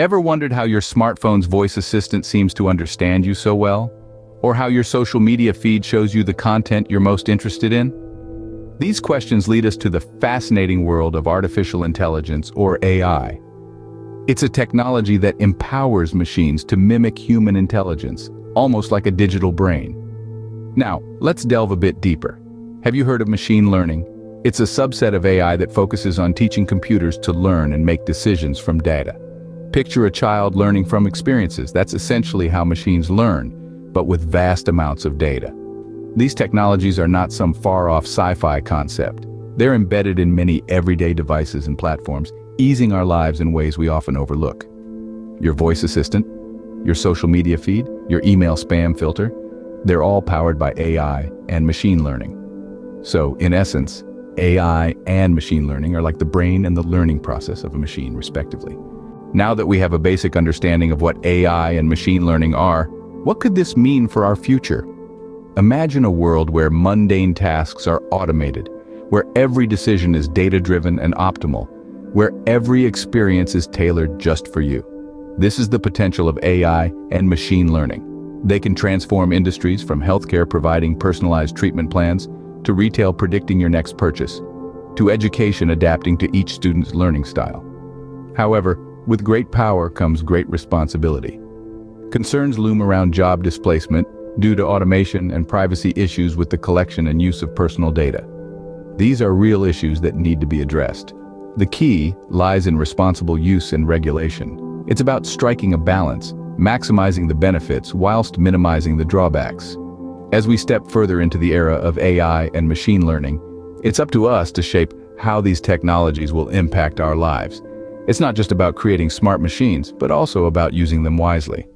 Ever wondered how your smartphone's voice assistant seems to understand you so well? Or how your social media feed shows you the content you're most interested in? These questions lead us to the fascinating world of artificial intelligence, or AI. It's a technology that empowers machines to mimic human intelligence, almost like a digital brain. Now, let's delve a bit deeper. Have you heard of machine learning? It's a subset of AI that focuses on teaching computers to learn and make decisions from data. Picture a child learning from experiences. That's essentially how machines learn, but with vast amounts of data. These technologies are not some far-off sci-fi concept. They're embedded in many everyday devices and platforms, easing our lives in ways we often overlook. Your voice assistant, your social media feed, your email spam filter, they're all powered by AI and machine learning. So, in essence, AI and machine learning are like the brain and the learning process of a machine, respectively. Now that we have a basic understanding of what AI and machine learning are, what could this mean for our future? Imagine a world where mundane tasks are automated, where every decision is data-driven and optimal, where every experience is tailored just for you. This is the potential of AI and machine learning. They can transform industries from healthcare providing personalized treatment plans to retail predicting your next purchase, to education adapting to each student's learning style. However, with great power comes great responsibility. Concerns loom around job displacement due to automation and privacy issues with the collection and use of personal data. These are real issues that need to be addressed. The key lies in responsible use and regulation. It's about striking a balance, maximizing the benefits whilst minimizing the drawbacks. As we step further into the era of AI and machine learning, it's up to us to shape how these technologies will impact our lives. It's not just about creating smart machines, but also about using them wisely.